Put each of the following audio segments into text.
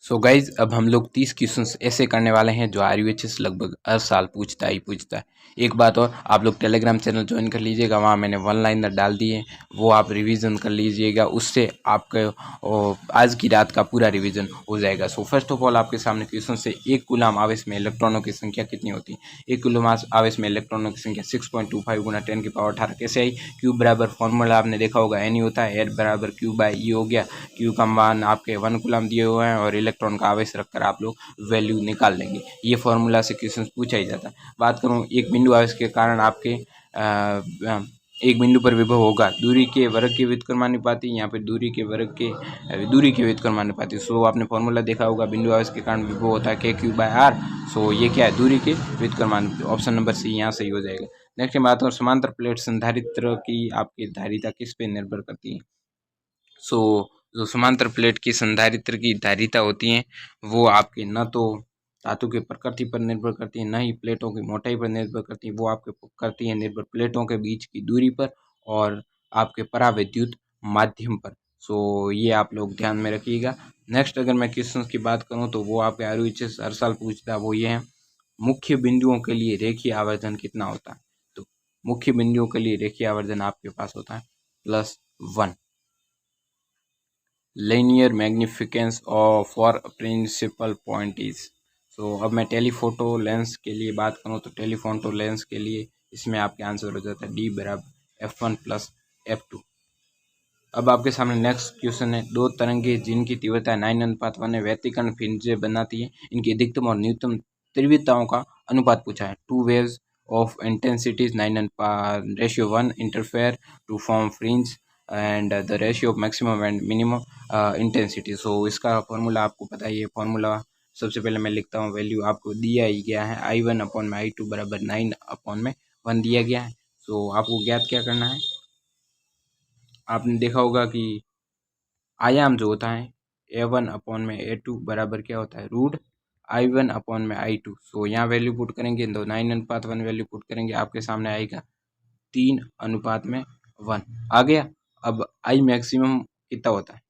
So guys अब हम लोग 30 क्वेश्चंस ऐसे करने वाले हैं जो RUHS लगभग हर साल पूछता ही पूछता है। एक बात और, आप लोग टेलीग्राम चैनल ज्वाइन कर लीजिएगा, वहाँ मैंने वन लाइनर डाल दिए, वो आप रिवीजन कर लीजिएगा, उससे आपके आज की रात का पूरा रिवीजन हो जाएगा। सो फर्स्ट ऑफ ऑल आपके सामने क्वेश्चन से, एक कूलम आवेश में इलेक्ट्रॉनों की संख्या कितनी होती है? एक कूलम आवेश में इलेक्ट्रॉनों की संख्या 6.25 गुना 10⁻18 कैसे आई? क्यू बराबर फॉर्मूला आपने देखा होगा एन होता है, एच बराबर क्यू बाई ई हो गया। क्यू का मान आपके 1 कूलम दिए हुए हैं और इलेक्ट्रॉन का आवेश रखकर आप लोग वैल्यू निकाल लेंगे। ये फॉर्मूला से क्वेश्चन पूछा ही जाता है। बात करूँ एक बिंदु आवेश के कारण आपके एक बिंदु पर विभव होगा दूरी के वर्ग के व्युत्क्रमानुपाती, यहाँ पे दूरी के व्युत्क्रमानुपाती। सो आपने फॉर्मूला देखा होगा, बिंदु आवेश के कारण विभव होता है KQ/R। सो ये क्या है? दूरी के व्युत्क्रमानुपाती। ऑप्शन नंबर सी यहाँ सही हो जाएगा। नेक्स्ट बात और, समांतर प्लेट संधारित्र की आपकी धारिता किस पे निर्भर करती है? सो जो समांतर प्लेट की संधारित्र की धारिता होती हैं वो आपके न तो धातु की प्रकृति पर निर्भर करती है, न ही प्लेटों की मोटाई पर निर्भर करती है। वो आपके करती है निर्भर प्लेटों के बीच की दूरी पर और आपके परावैद्युत माध्यम पर। सो ये आप लोग ध्यान में रखिएगा। नेक्स्ट अगर मैं क्वेश्चन की बात करूँ तो वो आपके RUHS हर साल पूछता है, वो ये है, मुख्य बिंदुओं के लिए रेखीय आवर्धन कितना होता है? तो मुख्य बिंदुओं के लिए रेखीय आवर्धन आपके पास होता है +1। linear magnificence for principal point is. So अब मैं टेलीफोटो लेंस के लिए बात करूँ तो टेलीफोटो लेंस के लिए इसमें आपके आंसर हो जाता है D बराबर F1 + F2। अब आपके सामने नेक्स्ट क्वेश्चन है, दो तरंगे जिनकी तीव्रता 9:1 है व्यतिकरण फ्रिंजें बनाती है, इनकी अधिकतम और न्यूनतम तीव्रताओं का अनुपात पूछा है। Two waves of intensities 9:1 interfere to form fringe and the ratio of maximum and minimum intensity. So इसका फॉर्मूला आपको पता ही है। फॉर्मूला सबसे पहले मैं लिखता हूँ, वैल्यू आपको दिया ही गया है, I1/I2 बराबर 9/1 दिया गया है। सो आपको ज्ञात क्या करना है? आपने देखा होगा कि आयाम जो होता है A1/A2 बराबर क्या होता है? √I1/I2। सो यहाँ वैल्यू पुट करेंगे तो 9:1 वैल्यू पुट करेंगे, आपके सामने आएगा 3:1 आ गया। अब I मैक्सिमम कितना होता है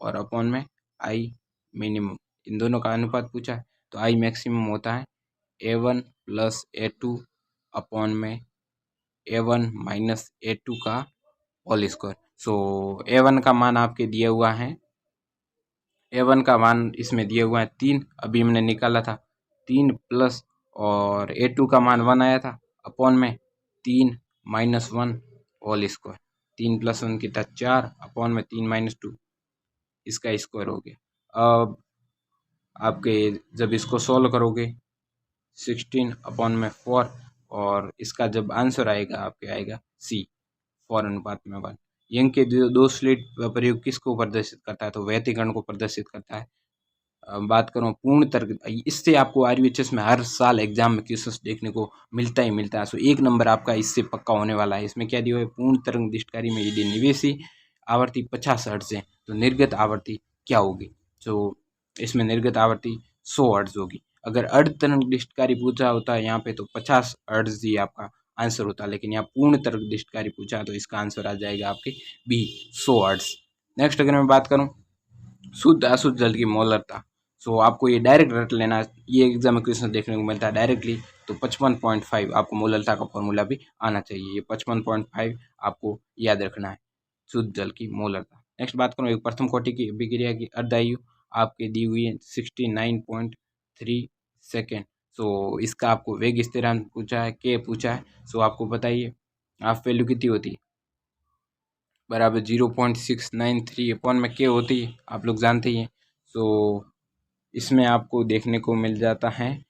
और अपॉन में I मिनिमम, इन दोनों का अनुपात पूछा है। तो I मैक्सिमम होता है A1 + A2 अपॉन में A1 - A2 का होल स्क्वायर। सो A1 का मान आपके दिया हुआ है, A1 का मान इसमें दिया हुआ है 3, अभी हमने निकाला था 3 प्लस, और A2 का मान 1 आया था, अपॉन में 3 - 1 होल स्क्वायर। 3 + 1 कितना? 4, अपॉन में 3 - 2, इसका स्क्वायर हो गया। अब आपके जब इसको सोल्व करोगे 16/4, और इसका जब आंसर आएगा आपके आएगा C 4:1। यंग के दो स्लिट प्रयोग किसको प्रदर्शित करता है? तो व्यतिकरण को प्रदर्शित करता है। बात करूँ पूर्ण तरंग, इससे आपको RUHS में हर साल एग्जाम में क्वेश्चंस देखने को मिलता ही मिलता है। सो 1 नंबर आपका इससे पक्का होने वाला है। इसमें क्या दिया है? पूर्ण तरंग दिष्टकारी में यदि निवेशी आवर्ती 50 हर्ट्ज है तो निर्गत आवर्ती क्या होगी? तो इसमें निर्गत आवर्ती 100 हर्ट्ज होगी। अगर अर्ध तरंग दिष्टकारी पूछा होता है यहाँ पे तो 50 हर्ट्ज ही आपका आंसर होता है, लेकिन यहाँ पूर्ण तरंग दिष्टकारी पूछा तो इसका आंसर आ जाएगा आपके B 100 हर्ट्ज। नेक्स्ट अगर मैं बात करूँ शुद्ध अशुद्ध जल की मोलरता, सो आपको ये डायरेक्ट रट लेना, ये एग्जाम में क्वेश्चन देखने को मिलता है डायरेक्टली। तो 55.5 आपको मोलरता का फॉर्मूला भी आना चाहिए। ये 55.5 आपको याद रखना है, शुद्ध जल की मोलरता। नेक्स्ट बात करूँ एक प्रथम कोटि की अभिक्रिया की अर्धायु आपके दी हुई है 69.3 सेकेंड। सो इसका आपको वेग स्थिरांक पूछा है, K पूछा है। सो आपको बताइए हाफ वैल्यू कितनी होती है? बराबर 0.693 अपॉन में K होती है, आप लोग जानते ही हैं। सो इसमें आपको देखने को मिल जाता है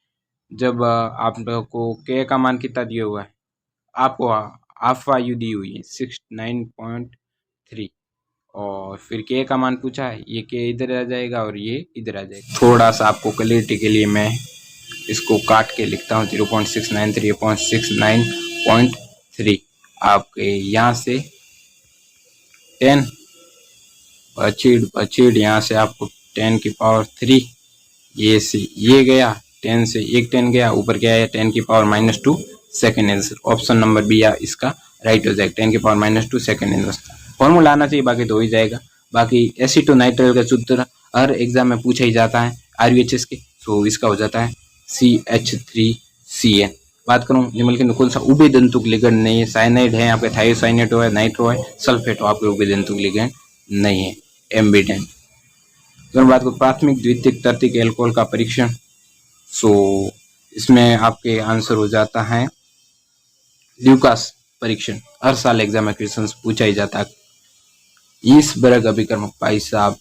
जब आप लोग को K का मान कितना दिया हुआ है, आपको हाफ वायु दी हुई है 69.3, और फिर K का मान पूछा है, ये K इधर आ जाएगा और ये इधर आ जाएगा। थोड़ा सा आपको क्लियरिटी के लिए मैं इसको काट के लिखता हूँ 0.693 अपॉन 69.3। आपके यहाँ से 10 बचीड़ यहाँ से आपको 10⁻3, ये से ये गया, 10 से एक 10 गया, ऊपर क्या है 10⁻2 second answer. Option number B इसका राइट हो जाएगा, 10⁻2 सेकेंड आंसर। फॉर्मूला आना चाहिए, बाकी तो हो ही जाएगा। बाकी एसिटोनाइट्राइल का सूत्र हर एग्जाम में पूछा ही जाता है RUHS के, तो इसका हो जाता है CH3CN। बात करूँ निम्नलिखित में कौन सा उभयदंतुक लिगेंड नहीं है? साइनाइड है आपके, थायोसाइनेटो है, नाइट्रो है, सल्फेटो आपके उभयदंतुक लिगेंड नहीं है, एम्बिडेंट। अगर बात करूँ प्राथमिक द्वितीयक तृतीयक एल्कोहल का परीक्षण, सो इसमें आपके आंसर हो जाता है ल्यूकास परीक्षण। हर साल एग्जाम में क्वेश्चन पूछा ही जाता है। ईसबर्ग अभिकर्मक भाई साहब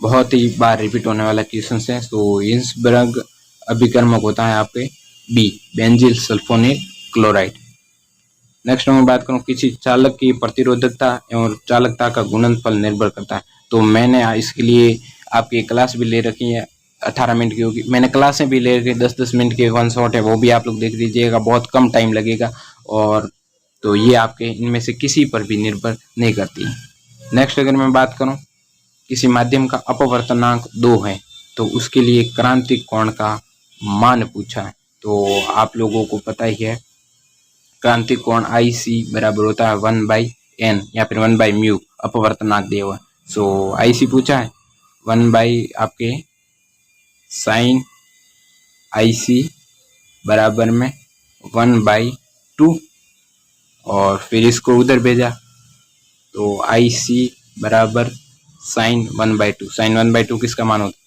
बहुत ही बार रिपीट होने वाला क्वेश्चन है। तो ईसबर्ग अभिकर्मक होता है आपके B, benzyl sulphonate chloride. Next मैं बात करूं किसी चालक की प्रतिरोधकता एवं चालकता का गुणनफल निर्भर करता है। तो मैंने इसके लिए आपकी क्लास भी ले रखी है, 18 मिनट की होगी। मैंने क्लासें भी ले रखी, 10-10 मिनट के वन शॉट है, वो भी आप लोग देख लीजिएगा, बहुत कम टाइम लगेगा। और तो ये आपके इनमें से किसी पर भी निर्भर नहीं करती है। नेक्स्ट अगर मैं बात करूं किसी माध्यम का अपवर्तनांक 2 है तो उसके लिए क्रांतिक कोण का मान पूछा है। तो आप लोगों को पता ही है क्रांतिक कोण IC बराबर होता है 1/n या फिर 1/μ अपवर्तनांक दिया हुआ। सो IC पूछा है 1/ आपके साइन IC बराबर में 1/2 और फिर इसको उधर भेजा तो IC बराबर साइन 1/2। साइन 1/2 किसका मान होता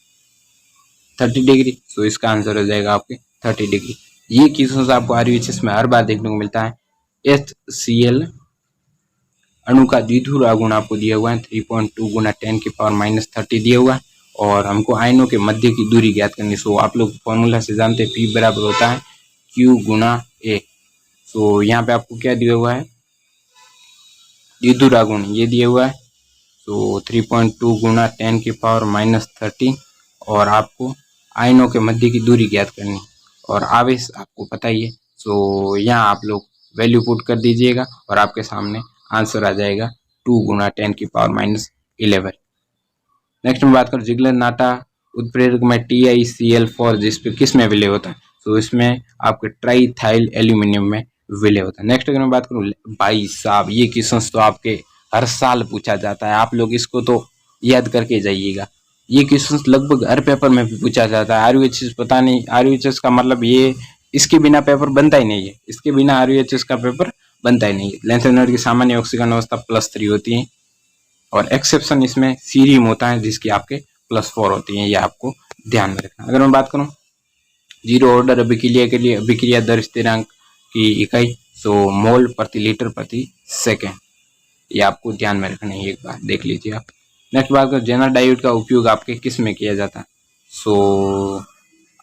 है 30 डिग्री। तो इसका आंसर हो जाएगा आपके 30 डिग्री। ये क्वेश्चन आपको RUHS में हर बार देखने को मिलता है। HCl अणु का द्विध्रुव आघूर्ण आपको दिया हुआ है 3.2 गुना 10⁻³ दिया हुआ है और हमको आयनों के मध्य की दूरी ज्ञात करनी। सो आप लोग फॉर्मूला से जानते हैं P बराबर होता है Q गुना A। सो यहाँ पे आपको क्या दिया हुआ है द्विध्रुव आघूर्ण ये दिया हुआ है, तो 3.2 गुना 10⁻³ और आपको आयनों के मध्य की दूरी ज्ञात करनी और आवेश आपको पता ही है। सो यहाँ आप लोग वैल्यू पुट कर दीजिएगा और आपके सामने आंसर आ जाएगा 2 गुना 10⁻11। नेक्स्ट में बात करूँ जिगलर नाटा उत्प्रेरक में TiCl4 जिस पे किस में विलय होता है, तो इसमें आपके ट्राईथाइल एल्यूमिनियम में विलय होता है। नेक्स्ट अगर मैं बात करूँ भाई साहब ये क्वेश्चन तो आपके हर साल पूछा जाता है, आप लोग इसको तो याद करके जाइएगा। ये क्वेश्चन लगभग हर पेपर में भी पूछा जाता है। RUHS पता नहीं, RUHS का मतलब ये इसके बिना पेपर बनता ही नहीं है, इसके बिना RUHS का पेपर बनता ही नहीं है। लेंथेनॉइड की सामान्य ऑक्सीकरण अवस्था +3 होती है और एक्सेप्शन इसमें सीरियम होता है जिसकी आपके +4 होती है, ये आपको ध्यान में रखना। अगर मैं बात करूं जीरो ऑर्डर अभिक्रिया के लिए अभिक्रिया दर स्थिरांक की इकाई सो मोल प्रति लीटर प्रति सेकेंड, ये आपको ध्यान में रखना है, एक बार देख लीजिए आप। नेक्स्ट बात करें जेनर डायोड का उपयोग आपके किस में किया जाता है, सो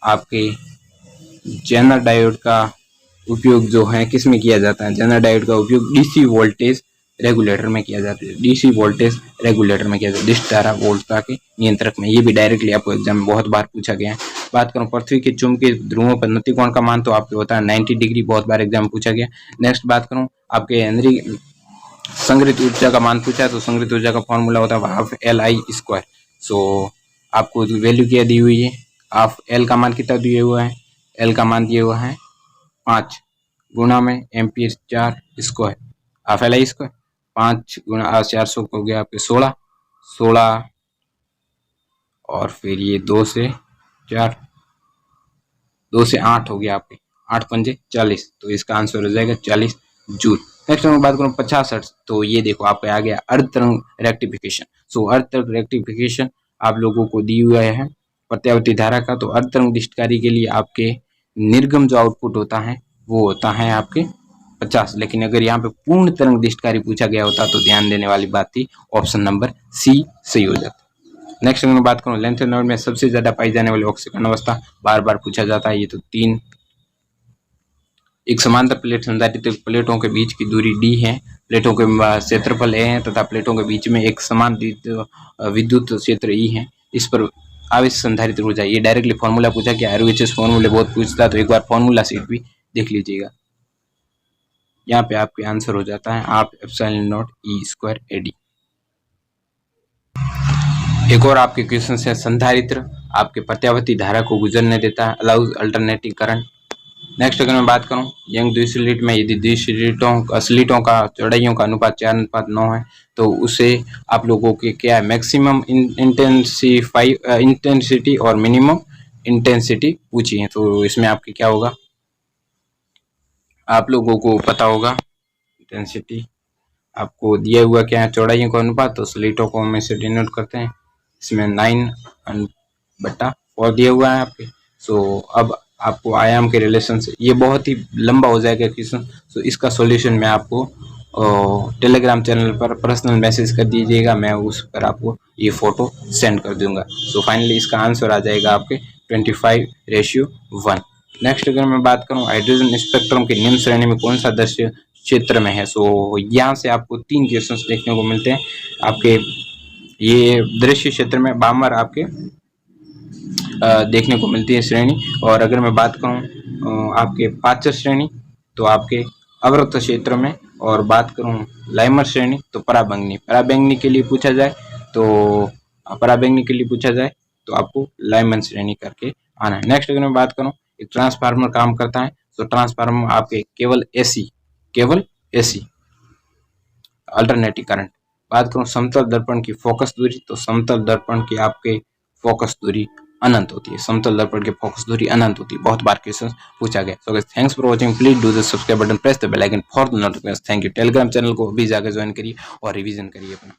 आपके जेनर डायोड का उपयोग जो है किस में किया जाता है, जेनर डायोड का उपयोग DC वोल्टेज रेगुलेटर में किया जाता है, DC वोल्टेज रेगुलेटर में किया जाता है, डिश धारा वोल्टता के नियंत्रक में। ये भी डायरेक्टली आपको एग्जाम में बहुत बार पूछा गया है। बात करूं पृथ्वी के चुंबकीय ध्रुवों पर नतिकोण का मान तो आपको होता है 90 डिग्री, बहुत बार एग्जाम में पूछा गया। नेक्स्ट बात करूं आपके हेनरी संग्रहित ऊर्जा का मान पूछा है, तो संग्रहित ऊर्जा का फॉर्मूला होता है हाफ LI²। सो आपको वैल्यू क्या दी हुई है, हाफ L का मान कितना दिया हुआ है, L का मान दिया हुआ है 5 गुना में एम्पियर 4², हाफ LI², 5 गुना 400 हो गया आपके 16 और फिर ये 2 से 4 2 से 8 हो गया आपके 8 पंजे 40, तो इसका आंसर हो जाएगा 40 जूल। नेक्स्ट मैं बात करूँ 50 हर्ट्ज, तो ये देखो आपको आ गया अर्ध तरंग रेक्टिफिकेशन। सो अर्ध तरंग रेक्टिफिकेशन आप लोगों को दी हुआ है प्रत्यावर्ती धारा का। तो अर्ध तरंग डिस्टकारी के लिए आपके निर्गम जो आउटपुट होता है वो होता है आपके 50, लेकिन अगर यहाँ पे पूर्ण तरंग डिस्टकारी पूछा गया होता तो ध्यान देने वाली बात थी, ऑप्शन नंबर C सही हो जाता। नेक्स्ट मैं बात करूँ लेंथेनॉइड में सबसे ज्यादा पाई जाने वाली ऑक्सीकरण अवस्था, बार बार पूछा जाता है ये तो 3। एक समांतर प्लेट संधारित्र प्लेटों के बीच की दूरी D है, प्लेटों के क्षेत्रफल A है तथा प्लेटों के बीच में एक समान विद्युत क्षेत्र E है। इस पर आवेश संधारित्र ऊर्जा, ये डायरेक्टली फॉर्मूला पूछा गया। RUHS फॉर्मूले बहुत पूछता है, तो एक बार फॉर्मूला सीट भी देख लीजिएगा। यहाँ पे आपके आंसर हो जाता है आप ε0 E² AD। एक और आपके क्वेश्चन है संधारित्र आपके प्रत्यावर्ती धारा को गुजरने देता है, अलाउज अल्टरनेटिंग करंट। नेक्स्ट अगर मैं बात करूं यंग द्विस्लिट में, यदि स्लिटों का चौड़ाइयों का अनुपात 4:9 है तो उसे आप लोगों के क्या है, मैक्सिमम इंटेंसिटी और मिनिमम इंटेंसिटी पूछी है। तो इसमें आपके क्या होगा, आप लोगों को पता होगा इंटेंसिटी आपको दिया हुआ क्या है, चौड़ाइयों का अनुपात, तो स्लिटों को हम इसे डिनोट करते हैं, इसमें 9/4 दिया हुआ है आपके। सो अब आपको आयाम के रिलेशन से, ये बहुत ही लंबा हो जाएगा क्वेश्चन, सो इसका सॉल्यूशन मैं आपको टेलीग्राम चैनल पर पर्सनल मैसेज कर दीजिएगा, मैं उस पर आपको ये फोटो सेंड कर दूंगा। सो फाइनली इसका आंसर आ जाएगा आपके 25:1। नेक्स्ट अगर मैं बात करूं हाइड्रोजन स्पेक्ट्रम की निम्न श्रेणी में कौन सा दृश्य क्षेत्र में है, सो यहाँ से आपको 3 क्वेश्चंस देखने को मिलते हैं आपके ये दृश्य क्षेत्र में, बामर आपके देखने को मिलती है श्रेणी। और अगर मैं बात करूं आपके पाचर श्रेणी तो आपके अवरक्त क्षेत्र में, और बात करूं लाइमर श्रेणी तो पराबैंगनी के लिए पूछा जाए तो आपको लाइमन श्रेणी करके आना है। नेक्स्ट अगर मैं बात करूं एक ट्रांसफार्मर काम करता है, तो ट्रांसफार्मर आपके केवल एसी अल्टरनेटिंग करंट। बात करूं समतल दर्पण की फोकस दूरी, तो समतल दर्पण की आपके फोकस दूरी अनंत होती है, समतल दर्पण की फोकस दूरी अनंत होती है, बहुत बार क्वेश्चन पूछा गया। So guys thanks for watching, please do the subscribe button, press the bell icon for the notification. Thank you. Telegram channel को अभी जाकर ज्वाइन करिए और रिवीजन करिए अपना।